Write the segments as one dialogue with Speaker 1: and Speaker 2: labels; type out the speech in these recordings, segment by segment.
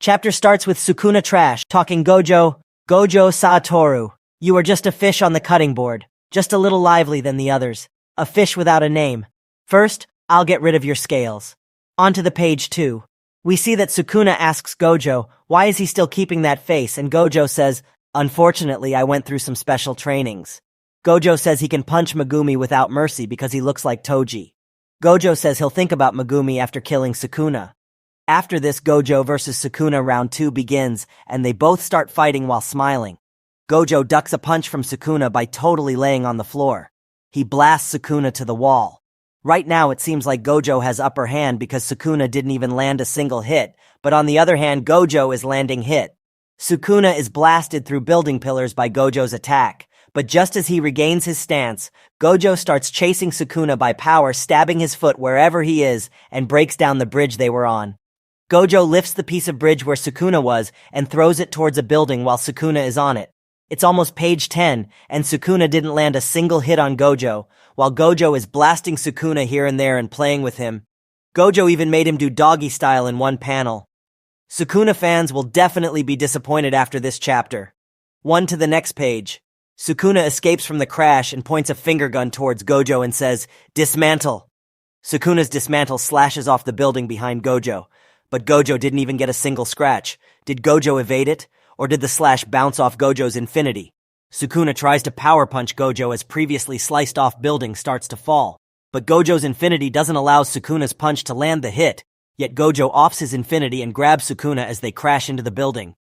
Speaker 1: Chapter starts with Sukuna trash, talking Gojo, Gojo Satoru. You are just a fish on the cutting board, just a little lively than the others. A fish without a name. First, I'll get rid of your scales. On to the page 2. We see that Sukuna asks Gojo, why is he still keeping that face, and Gojo says, unfortunately I went through some special trainings. Gojo says he can punch Megumi without mercy because he looks like Toji. Gojo says he'll think about Megumi after killing Sukuna. After this, Gojo versus Sukuna round 2 begins, and they both start fighting while smiling. Gojo ducks a punch from Sukuna by totally laying on the floor. He blasts Sukuna to the wall. Right now it seems like Gojo has upper hand because Sukuna didn't even land a single hit, but on the other hand Gojo is landing hit. Sukuna is blasted through building pillars by Gojo's attack, but just as he regains his stance, Gojo starts chasing Sukuna by power, stabbing his foot wherever he is, and breaks down the bridge they were on. Gojo lifts the piece of bridge where Sukuna was and throws it towards a building while Sukuna is on it. It's almost page 10, and Sukuna didn't land a single hit on Gojo, while Gojo is blasting Sukuna here and there and playing with him. Gojo even made him do doggy style in one panel. Sukuna fans will definitely be disappointed after this chapter. On to the next page. Sukuna escapes from the crash and points a finger gun towards Gojo and says, dismantle. Sukuna's dismantle slashes off the building behind Gojo, but Gojo didn't even get a single scratch. Did Gojo evade it? Or did the slash bounce off Gojo's infinity? Sukuna tries to power punch Gojo as previously sliced off building starts to fall, but Gojo's infinity doesn't allow Sukuna's punch to land the hit, yet Gojo offs his infinity and grabs Sukuna as they crash into the building.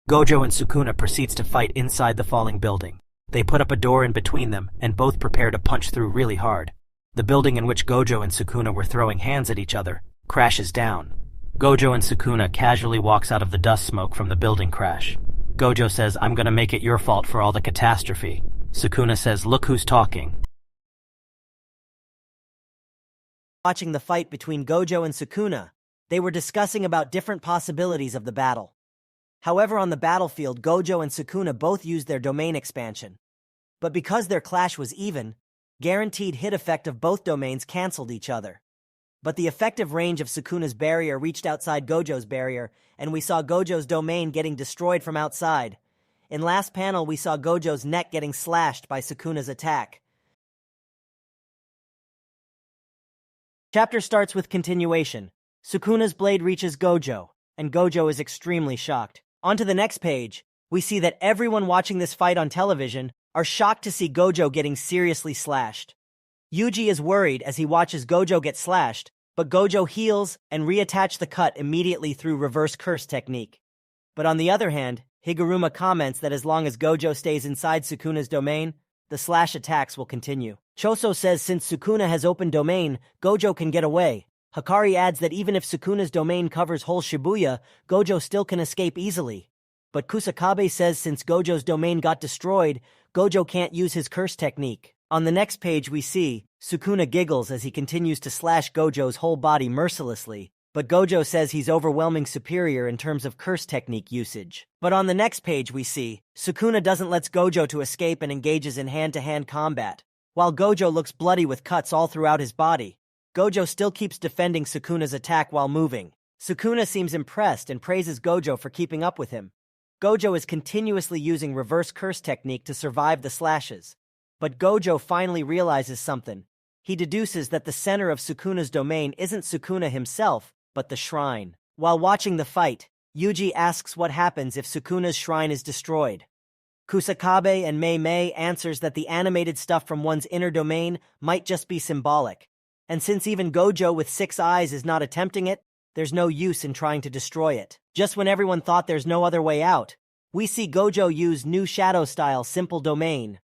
Speaker 1: Gojo and Sukuna proceeds to fight inside the falling building. They put up a door in between them and both prepare to punch through really hard. The building in which Gojo and Sukuna were throwing hands at each other crashes down. Gojo and Sukuna casually walks out of the dust smoke from the building crash. Gojo says, I'm gonna make it your fault for all the catastrophe. Sukuna says, look who's talking. Watching the fight between Gojo and Sukuna, they were discussing about different possibilities of the battle. However, on the battlefield, Gojo and Sukuna both used their domain expansion. But because their clash was even, guaranteed hit effect of both domains canceled each other. But the effective range of Sukuna's barrier reached outside Gojo's barrier, and we saw Gojo's domain getting destroyed from outside. In last panel, we saw Gojo's neck getting slashed by Sukuna's attack. Chapter starts with continuation. Sukuna's blade reaches Gojo, and Gojo is extremely shocked. On to the next page, we see that everyone watching this fight on television are shocked to see Gojo getting seriously slashed. Yuji is worried as he watches Gojo get slashed, but Gojo heals and reattach the cut immediately through reverse curse technique. But on the other hand, Higuruma comments that as long as Gojo stays inside Sukuna's domain, the slash attacks will continue. Choso says since Sukuna has open domain, Gojo can get away. Hikari adds that even if Sukuna's domain covers whole Shibuya, Gojo still can escape easily. But Kusakabe says since Gojo's domain got destroyed, Gojo can't use his curse technique. On the next page we see, Sukuna giggles as he continues to slash Gojo's whole body mercilessly, but Gojo says he's overwhelming superior in terms of curse technique usage. But on the next page we see, Sukuna doesn't let Gojo to escape and engages in hand-to-hand combat. While Gojo looks bloody with cuts all throughout his body, Gojo still keeps defending Sukuna's attack while moving. Sukuna seems impressed and praises Gojo for keeping up with him. Gojo is continuously using reverse curse technique to survive the slashes. But Gojo finally realizes something. He deduces that the center of Sukuna's domain isn't Sukuna himself, but the shrine. While watching the fight, Yuji asks what happens if Sukuna's shrine is destroyed. Kusakabe and Mei answers that the animated stuff from one's inner domain might just be symbolic. And since even Gojo with 6 eyes is not attempting it, there's no use in trying to destroy it. Just when everyone thought there's no other way out, we see Gojo use new shadow-style simple domain.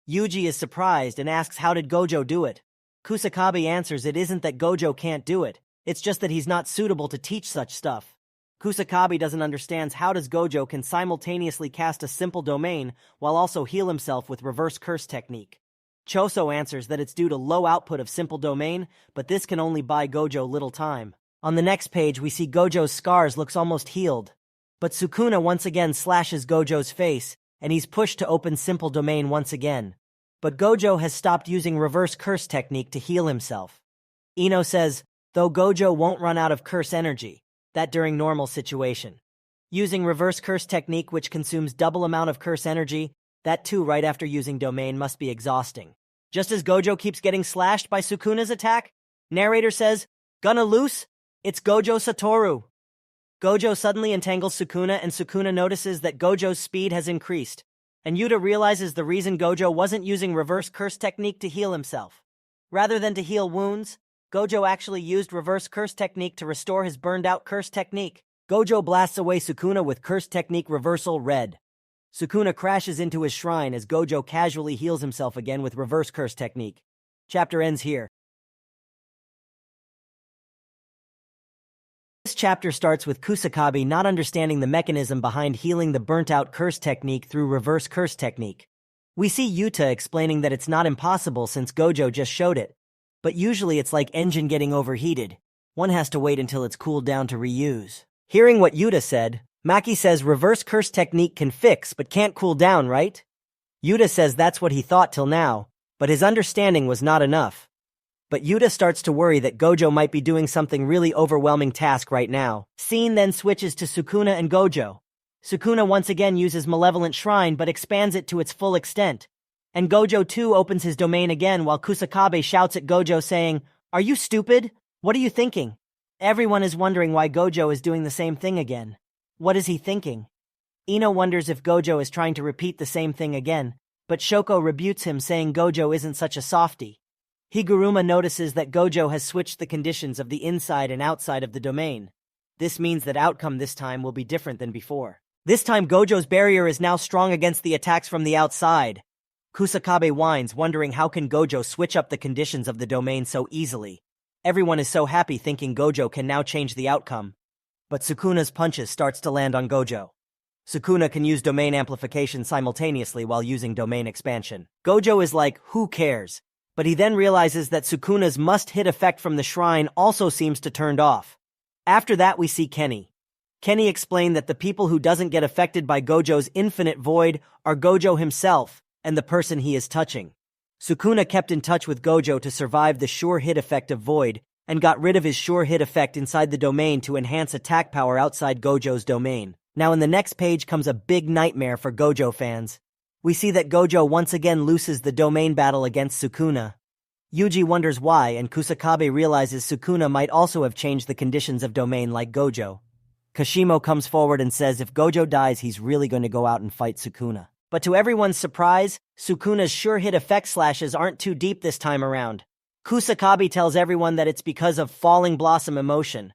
Speaker 1: Yuji is surprised and asks how did Gojo do it. Kusakabe answers it isn't that Gojo can't do it, it's just that he's not suitable to teach such stuff. Kusakabe doesn't understand how does Gojo can simultaneously cast a simple domain while also heal himself with reverse curse technique. Choso answers that it's due to low output of simple domain, but this can only buy Gojo little time. On the next page we see Gojo's scars looks almost healed. But Sukuna once again slashes Gojo's face, and he's pushed to open simple domain once again. But Gojo has stopped using reverse curse technique to heal himself. Ino says, though Gojo won't run out of curse energy, that during normal situation. Using reverse curse technique, which consumes double amount of curse energy, that too right after using domain must be exhausting. Just as Gojo keeps getting slashed by Sukuna's attack, narrator says, "Gonna loose? It's Gojo Satoru." Gojo suddenly entangles Sukuna, and Sukuna notices that Gojo's speed has increased. And Yuta realizes the reason Gojo wasn't using reverse curse technique to heal himself. Rather than to heal wounds, Gojo actually used reverse curse technique to restore his burned-out curse technique. Gojo blasts away Sukuna with curse technique reversal red. Sukuna crashes into his shrine as Gojo casually heals himself again with reverse curse technique. Chapter ends here. This chapter starts with Kusakabe not understanding the mechanism behind healing the burnt-out curse technique through reverse curse technique. We see Yuta explaining that it's not impossible since Gojo just showed it. But usually it's like engine getting overheated. One has to wait until it's cooled down to reuse. Hearing what Yuta said, Maki says reverse curse technique can fix but can't cool down, right? Yuta says that's what he thought till now, but his understanding was not enough. But Yuta starts to worry that Gojo might be doing something really overwhelming task right now. Scene then switches to Sukuna and Gojo. Sukuna once again uses Malevolent Shrine but expands it to its full extent. And Gojo too opens his domain again while Kusakabe shouts at Gojo saying, "Are you stupid? What are you thinking?" Everyone is wondering why Gojo is doing the same thing again. What is he thinking? Ino wonders if Gojo is trying to repeat the same thing again, but Shoko rebukes him saying Gojo isn't such a softie. Higuruma notices that Gojo has switched the conditions of the inside and outside of the domain. This means that outcome this time will be different than before. This time Gojo's barrier is now strong against the attacks from the outside. Kusakabe whines, wondering how can Gojo switch up the conditions of the domain so easily. Everyone is so happy thinking Gojo can now change the outcome. But Sukuna's punches starts to land on Gojo. Sukuna can use domain amplification simultaneously while using domain expansion. Gojo is like, who cares? But he then realizes that Sukuna's must-hit effect from the shrine also seems to turned off. After that we see Kenny. Kenny explained that the people who doesn't get affected by Gojo's infinite void are Gojo himself and the person he is touching. Sukuna kept in touch with Gojo to survive the sure hit effect of void and got rid of his sure hit effect inside the domain to enhance attack power outside Gojo's domain. Now in the next page comes a big nightmare for Gojo fans. We see that Gojo once again loses the domain battle against Sukuna. Yuji wonders why, and Kusakabe realizes Sukuna might also have changed the conditions of domain like Gojo. Kashimo comes forward and says if Gojo dies, he's really going to go out and fight Sukuna. But to everyone's surprise, Sukuna's sure hit effect slashes aren't too deep this time around. Kusakabe tells everyone that it's because of Falling Blossom emotion,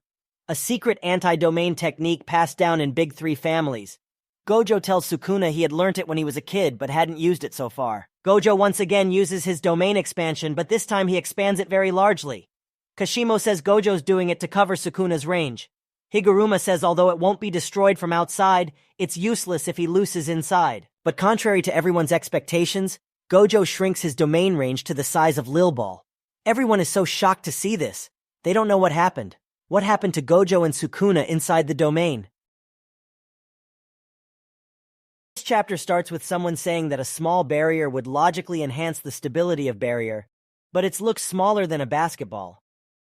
Speaker 1: a secret anti-domain technique passed down in Big Three families. Gojo tells Sukuna he had learnt it when he was a kid but hadn't used it so far. Gojo once again uses his domain expansion, but this time he expands it very largely. Kashimo says Gojo's doing it to cover Sukuna's range. Higuruma says although it won't be destroyed from outside, it's useless if he loses inside. But contrary to everyone's expectations, Gojo shrinks his domain range to the size of Lil Ball. Everyone is so shocked to see this. They don't know what happened. What happened to Gojo and Sukuna inside the domain? This chapter starts with someone saying that a small barrier would logically enhance the stability of barrier, but it looks smaller than a basketball.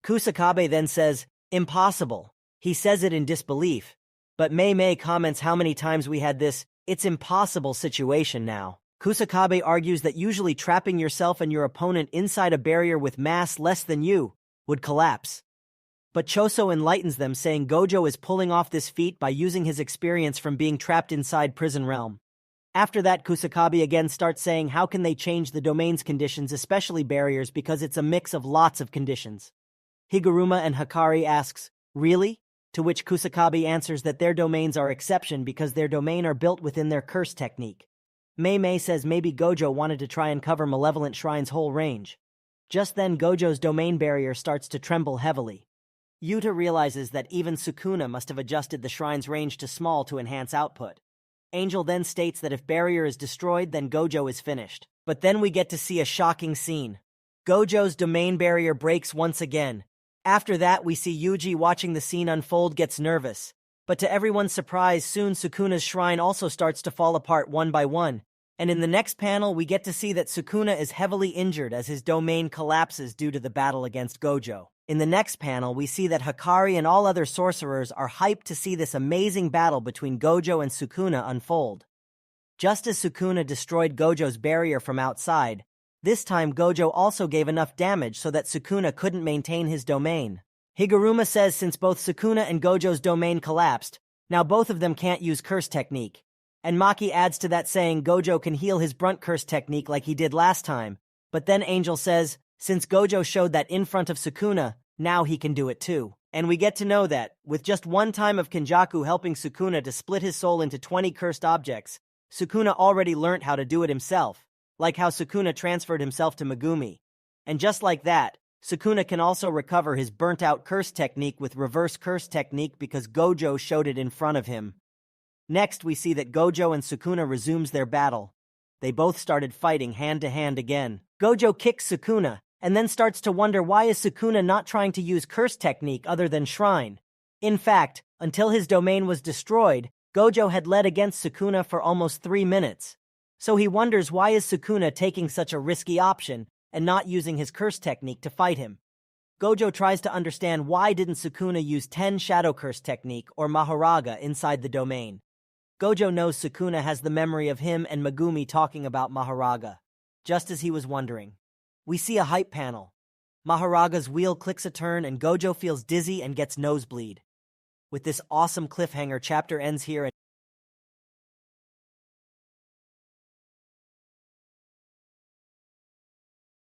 Speaker 1: Kusakabe then says, impossible. He says it in disbelief, but Mei comments how many times we had this, it's impossible situation now. Kusakabe argues that usually trapping yourself and your opponent inside a barrier with mass less than you would collapse. But Choso enlightens them saying Gojo is pulling off this feat by using his experience from being trapped inside Prison Realm. After that, Kusakabe again starts saying how can they change the domain's conditions, especially barriers, because it's a mix of lots of conditions. Higuruma and Hikari asks, really? To which Kusakabe answers that their domains are exception because their domain are built within their curse technique. Mei says maybe Gojo wanted to try and cover Malevolent Shrine's whole range. Just then Gojo's domain barrier starts to tremble heavily. Yuta realizes that even Sukuna must have adjusted the shrine's range to small to enhance output. Angel then states that if barrier is destroyed, then Gojo is finished. But then we get to see a shocking scene. Gojo's domain barrier breaks once again. After that, we see Yuji watching the scene unfold gets nervous. But to everyone's surprise, soon Sukuna's shrine also starts to fall apart one by one. And in the next panel, we get to see that Sukuna is heavily injured as his domain collapses due to the battle against Gojo. In the next panel, we see that Hikari and all other sorcerers are hyped to see this amazing battle between Gojo and Sukuna unfold. Just as Sukuna destroyed Gojo's barrier from outside, this time Gojo also gave enough damage so that Sukuna couldn't maintain his domain. Higuruma says since both Sukuna and Gojo's domain collapsed, now both of them can't use curse technique. And Maki adds to that saying Gojo can heal his brunt curse technique like he did last time, but then Angel says, since Gojo showed that in front of Sukuna, now he can do it too. And we get to know that, with just one time of Kenjaku helping Sukuna to split his soul into 20 cursed objects, Sukuna already learnt how to do it himself, like how Sukuna transferred himself to Megumi. And just like that, Sukuna can also recover his burnt-out curse technique with reverse curse technique because Gojo showed it in front of him. Next, we see that Gojo and Sukuna resumes their battle. They both started fighting hand-to-hand again. Gojo kicks Sukuna, and then starts to wonder why is Sukuna not trying to use curse technique other than Shrine. In fact, until his domain was destroyed, Gojo had led against Sukuna for almost 3 minutes. So he wonders why is Sukuna taking such a risky option and not using his curse technique to fight him. Gojo tries to understand why didn't Sukuna use 10 Shadow Curse technique or Maharaga inside the domain. Gojo knows Sukuna has the memory of him and Megumi talking about Maharaga, just as he was wondering. We see a hype panel. Maharaga's wheel clicks a turn and Gojo feels dizzy and gets nosebleed. With this awesome cliffhanger, chapter ends here.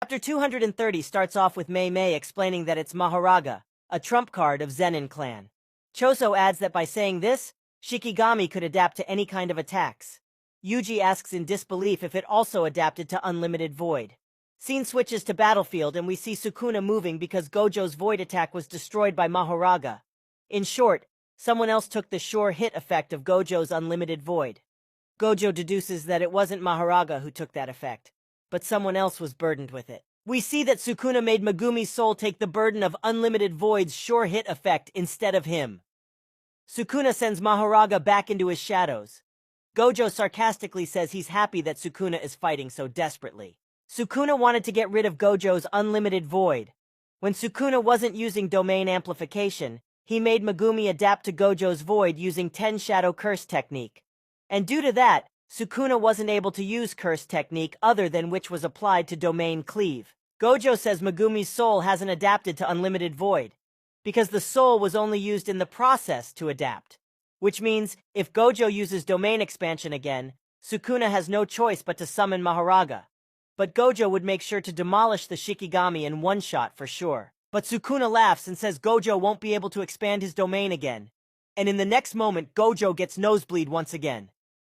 Speaker 1: Chapter 230 starts off with Mei Mei explaining that it's Maharaga, a trump card of Zenin clan. Choso adds that by saying this, Shikigami could adapt to any kind of attacks. Yuji asks in disbelief if it also adapted to Unlimited Void. Scene switches to battlefield and we see Sukuna moving because Gojo's void attack was destroyed by Maharaga. In short, someone else took the sure hit effect of Gojo's Unlimited Void. Gojo deduces that it wasn't Maharaga who took that effect, but someone else was burdened with it. We see that Sukuna made Megumi's soul take the burden of Unlimited Void's sure hit effect instead of him. Sukuna sends Maharaga back into his shadows. Gojo sarcastically says he's happy that Sukuna is fighting so desperately. Sukuna wanted to get rid of Gojo's Unlimited Void. When Sukuna wasn't using domain amplification, he made Megumi adapt to Gojo's void using 10 Shadow Curse technique. And due to that, Sukuna wasn't able to use curse technique other than which was applied to domain cleave. Gojo says Megumi's soul hasn't adapted to Unlimited Void, because the soul was only used in the process to adapt. Which means, if Gojo uses domain expansion again, Sukuna has no choice but to summon Maharaga. But Gojo would make sure to demolish the Shikigami in one shot for sure. But Sukuna laughs and says Gojo won't be able to expand his domain again. And in the next moment, Gojo gets nosebleed once again.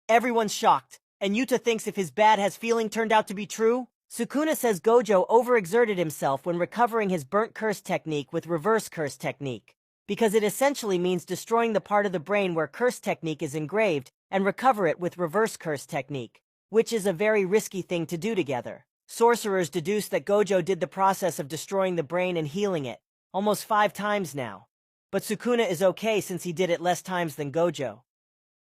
Speaker 1: Everyone's shocked, and Yuta thinks if his bad feeling turned out to be true. Sukuna says Gojo overexerted himself when recovering his burnt curse technique with reverse curse technique, because it essentially means destroying the part of the brain where curse technique is engraved and recover it with reverse curse technique, which is a very risky thing to do together. Sorcerers deduce that Gojo did the process of destroying the brain and healing it, almost 5 times now. But Sukuna is okay since he did it less times than Gojo.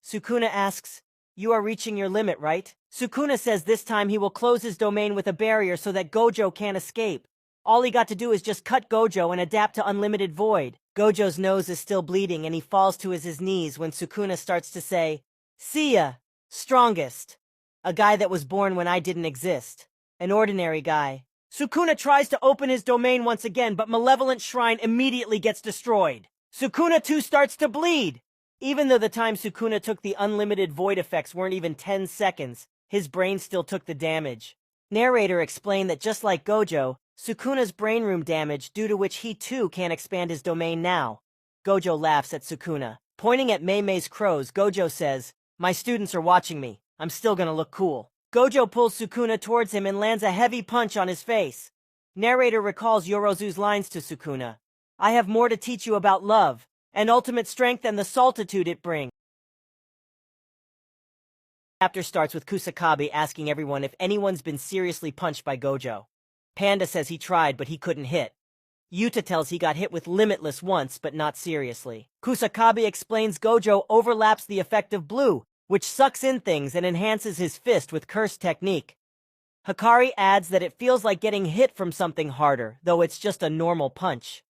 Speaker 1: Sukuna asks, "You are reaching your limit, right?" Sukuna says this time he will close his domain with a barrier so that Gojo can't escape. All he got to do is just cut Gojo and adapt to Unlimited Void. Gojo's nose is still bleeding and he falls to his knees when Sukuna starts to say, "See ya, strongest. A guy that was born when I didn't exist. An ordinary guy." Sukuna tries to open his domain once again, but Malevolent Shrine immediately gets destroyed. Sukuna too starts to bleed. Even though the time Sukuna took the Unlimited Void effects weren't even 10 seconds, his brain still took the damage. Narrator explained that just like Gojo, Sukuna's brain room damage due to which he too can't expand his domain now. Gojo laughs at Sukuna. Pointing at Mei Mei's crows, Gojo says, "My students are watching me. I'm still gonna look cool." Gojo pulls Sukuna towards him and lands a heavy punch on his face. Narrator recalls Yorozu's lines to Sukuna. "I have more to teach you about love, and ultimate strength and the solitude it brings." Chapter starts with Kusakabe asking everyone if anyone's been seriously punched by Gojo. Panda says he tried, but he couldn't hit. Yuta tells he got hit with Limitless once, but not seriously. Kusakabe explains Gojo overlaps the effect of blue, which sucks in things and enhances his fist with curse technique. Hikari adds that it feels like getting hit from something harder, though it's just a normal punch.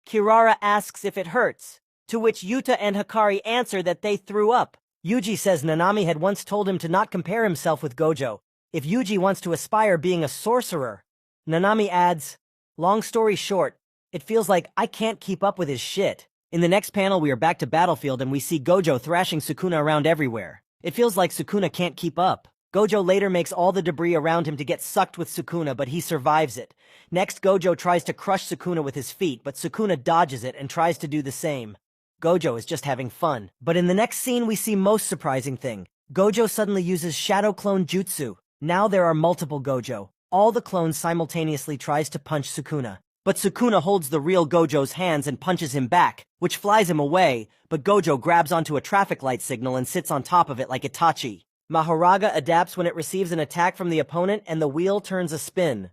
Speaker 1: Kirara asks if it hurts, to which Yuta and Hikari answer that they threw up. Yuji says Nanami had once told him to not compare himself with Gojo, if Yuji wants to aspire being a sorcerer. Nanami adds, long story short, it feels like I can't keep up with his shit. In the next panel we are back to Battlefield and we see Gojo thrashing Sukuna around everywhere. It feels like Sukuna can't keep up. Gojo later makes all the debris around him to get sucked with Sukuna, but he survives it. Next, Gojo tries to crush Sukuna with his feet, but Sukuna dodges it and tries to do the same. Gojo is just having fun. But in the next scene we see most surprising thing. Gojo suddenly uses Shadow Clone Jutsu. Now there are multiple Gojo. All the clones simultaneously tries to punch Sukuna. But Sukuna holds the real Gojo's hands and punches him back, which flies him away, but Gojo grabs onto a traffic light signal and sits on top of it like Itachi. Mahoraga adapts when it receives an attack from the opponent and the wheel turns a spin.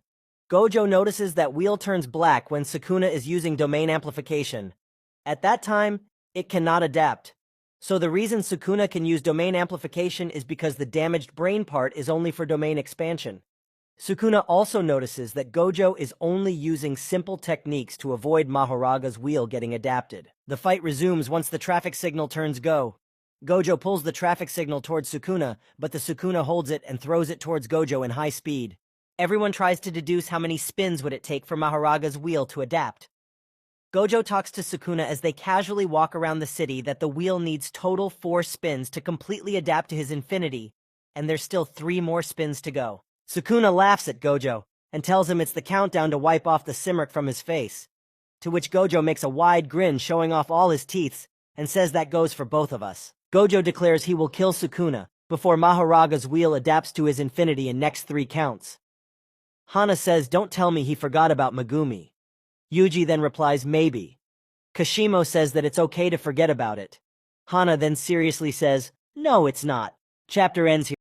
Speaker 1: Gojo notices that wheel turns black when Sukuna is using domain amplification. At that time, it cannot adapt. So the reason Sukuna can use domain amplification is because the damaged brain part is only for domain expansion. Sukuna also notices that Gojo is only using simple techniques to avoid Mahoraga's wheel getting adapted. The fight resumes once the traffic signal turns go. Gojo pulls the traffic signal towards Sukuna, but the Sukuna holds it and throws it towards Gojo in high speed. Everyone tries to deduce how many spins would it take for Mahoraga's wheel to adapt. Gojo talks to Sukuna as they casually walk around the city that the wheel needs total 4 spins to completely adapt to his infinity, and there's still 3 more spins to go. Sukuna laughs at Gojo and tells him it's the countdown to wipe off the smirk from his face, to which Gojo makes a wide grin showing off all his teeth and says that goes for both of us. Gojo declares he will kill Sukuna before Mahoraga's wheel adapts to his infinity in next 3 counts. Hana says don't tell me he forgot about Megumi. Yuji then replies maybe. Kashimo says that it's okay to forget about it. Hana then seriously says, no it's not. Chapter ends here.